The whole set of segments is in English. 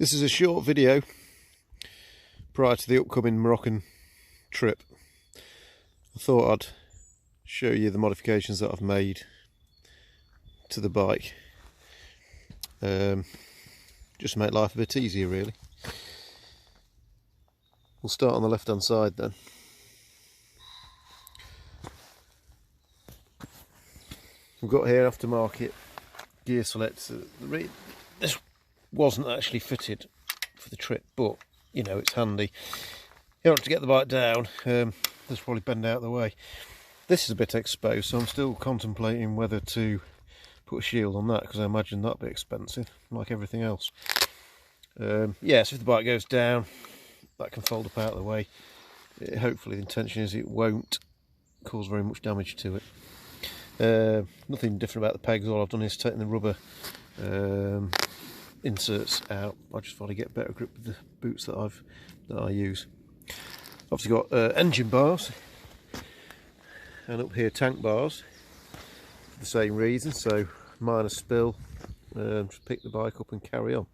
This is a short video prior to the upcoming Moroccan trip. I thought I'd show you the modifications that I've made to the bike, just to make life a bit easier really. We'll start on the left hand side then. We've got here aftermarket gear selector. This wasn't actually fitted for the trip, but you know, it's handy. In order to get the bike down, let's probably bend out of the way. This is a bit exposed, so I'm still contemplating whether to put a shield on that, because I imagine that'd be expensive, like everything else. Yeah, so if the bike goes down, that can fold up out of the way. Hopefully the intention is it won't cause very much damage to it. Nothing different about the pegs. All I've done is taken the rubber inserts out. I just thought I'd get better grip with the boots that I use. Obviously got engine bars, and up here tank bars for the same reason. So minor spill, just pick the bike up and carry on.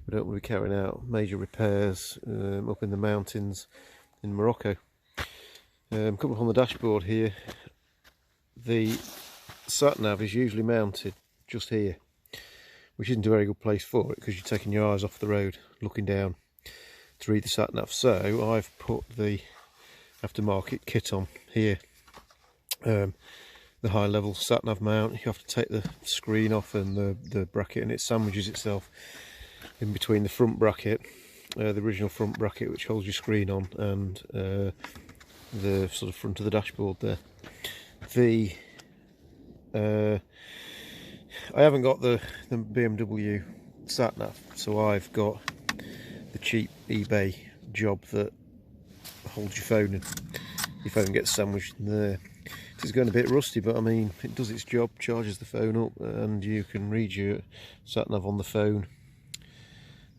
We don't want to be carrying out major repairs up in the mountains in Morocco. Coming up on the dashboard here, the sat nav is usually mounted just here, which isn't a very good place for it, because you're taking your eyes off the road looking down to read the sat nav. So I've put the aftermarket kit on here, the high level sat nav mount. You have to take the screen off and the bracket, and it sandwiches itself in between the front bracket, the original front bracket which holds your screen on, and the sort of front of the dashboard there. I haven't got the BMW sat nav, so I've got the cheap eBay job that holds your phone, and your phone gets sandwiched in there. It's going a bit rusty, but I mean, it does its job, charges the phone up, and you can read your sat nav on the phone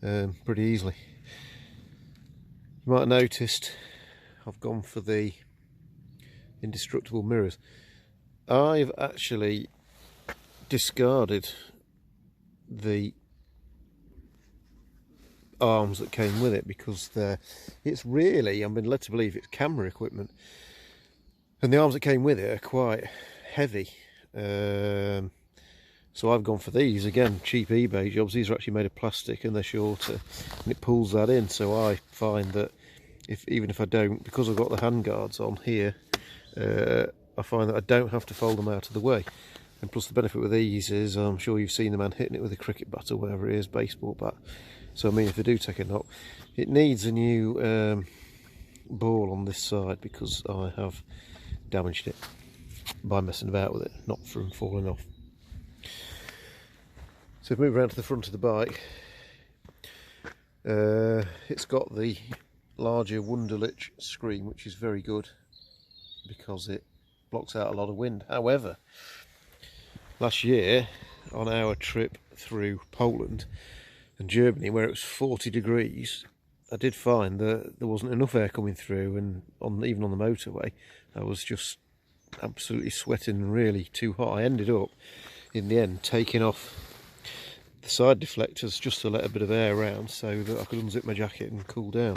pretty easily. You might have noticed I've gone for the Indestructible mirrors. I've actually discarded the arms that came with it, because it's really, I've been led to believe it's camera equipment, and the arms that came with it are quite heavy. So I've gone for these, again, cheap eBay jobs. These are actually made of plastic and they're shorter, and it pulls that in. So I find that even if I don't, because I've got the hand guards on here, I find that I don't have to fold them out of the way. And plus the benefit with these is, I'm sure you've seen the man hitting it with a cricket bat or whatever it is, baseball bat. So I mean, if they do take a knock, it needs a new ball on this side, because I have damaged it by messing about with it, not from falling off. So if we move around to the front of the bike, it's got the larger Wunderlich screen, which is very good because it blocks out a lot of wind. However, last year on our trip through Poland and Germany, where it was 40 degrees, I did find that there wasn't enough air coming through, and even on the motorway I was just absolutely sweating, really too hot. I ended up in the end taking off the side deflectors just to let a bit of air around, so that I could unzip my jacket and cool down.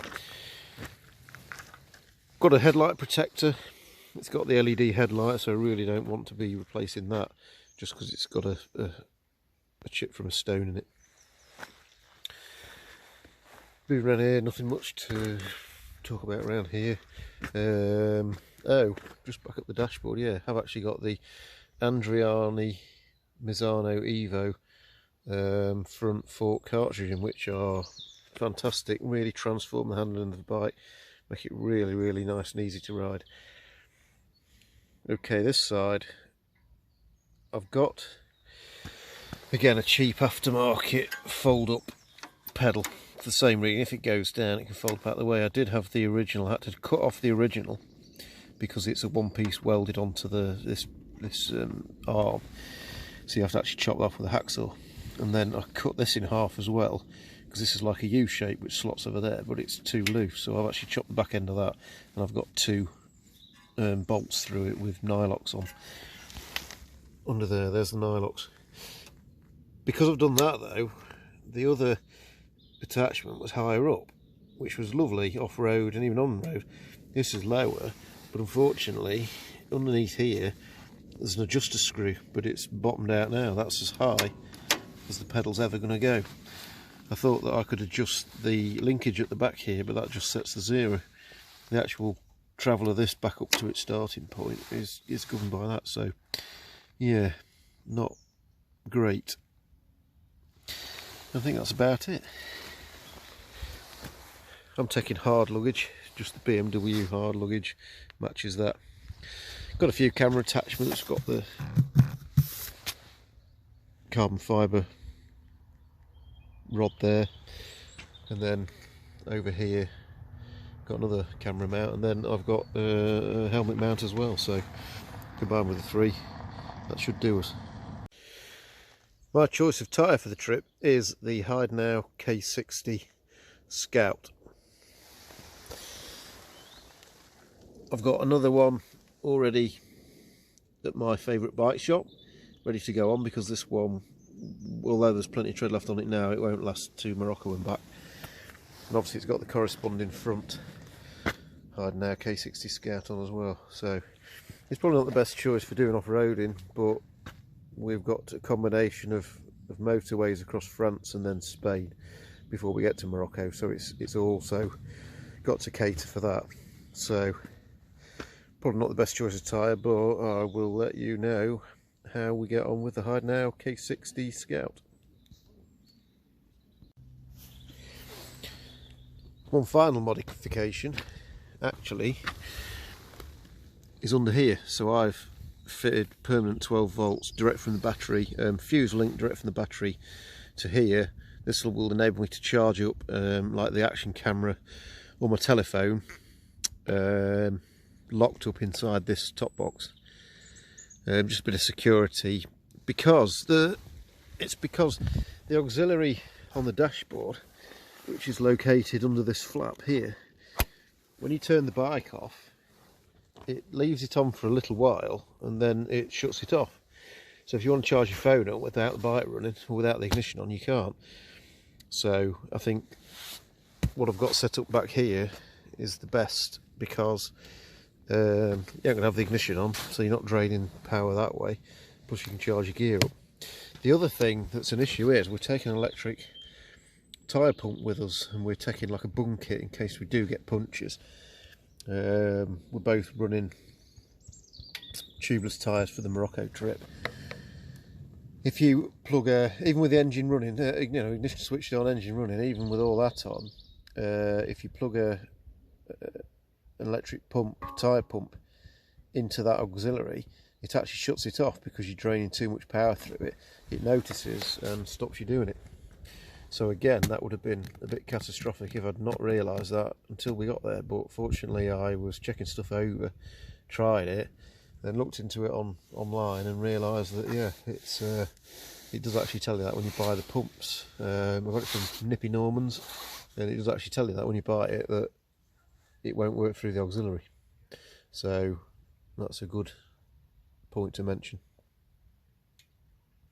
Got a headlight protector. It's got the LED headlight, so I really don't want to be replacing that, just because it's got a chip from a stone in it. Moving around here, nothing much to talk about around here. Oh, just back up the dashboard, yeah, I've actually got the Andreani Misano Evo front fork cartridges, which are fantastic, really transform the handling of the bike, make it really, really nice and easy to ride. Okay, this side I've got, again, a cheap aftermarket fold up pedal for the same reason. If it goes down, it can fold up out the way. I did have the original, I had to cut off the original because it's a one piece welded onto this arm, so you have to actually chop that off with a hacksaw. And then I cut this in half as well, because this is like a U shape which slots over there, but it's too loose. So I've actually chopped the back end of that, and I've got two bolts through it with nylox on under there. There's the nylox. Because I've done that though, the other attachment was higher up, which was lovely off-road and even on-road. This is lower, but unfortunately underneath here there's an adjuster screw, but it's bottomed out now. That's as high as the pedal's ever going to go. I thought that I could adjust the linkage at the back here, but that just sets the zero. The actual travel of this back up to its starting point is governed by that, so yeah, not great. I think that's about it. I'm taking hard luggage, just the BMW hard luggage, matches that. Got a few camera attachments, got the carbon fibre rod there, and then over here got another camera mount, and then I've got a helmet mount as well, so combined with the three, that should do us. My choice of tyre for the trip is the Heidenau K60 Scout. I've got another one already at my favourite bike shop, ready to go on, because this one, although there's plenty of tread left on it now, it won't last to Morocco and back. And obviously it's got the corresponding front Heidenau K60 Scout on as well, so it's probably not the best choice for doing off-roading, but we've got a combination of motorways across France and then Spain before we get to Morocco, so it's also got to cater for that. So probably not the best choice of tyre, but I will let you know how we get on with the Heidenau K60 Scout. One final modification actually is under here. So I've fitted permanent 12 volts direct from the battery, fuse link direct from the battery to here. This will enable me to charge up like the action camera or my telephone, locked up inside this top box. Just a bit of security, because the auxiliary on the dashboard, which is located under this flap here, when you turn the bike off, it leaves it on for a little while and then it shuts it off. So if you want to charge your phone up without the bike running or without the ignition on, you can't. So I think what I've got set up back here is the best, because you ain't going to have the ignition on, so you're not draining power that way, plus you can charge your gear up. The other thing that's an issue is we're taking an electric tyre pump with us, and we're taking like a bung kit in case we do get punctures. We're both running tubeless tyres for the Morocco trip. If you plug even with the engine running, you know, ignition switched on, engine running, even with all that on, if you plug an electric pump, tyre pump, into that auxiliary, it actually shuts it off because you're draining too much power through it. It notices and stops you doing it. So again, that would have been a bit catastrophic if I'd not realised that until we got there. But fortunately I was checking stuff over, tried it, then looked into it online and realised that yeah, it does actually tell you that when you buy the pumps. I got it from Nippy Norman's, and it does actually tell you that when you buy it, that it won't work through the auxiliary. So that's a good point to mention.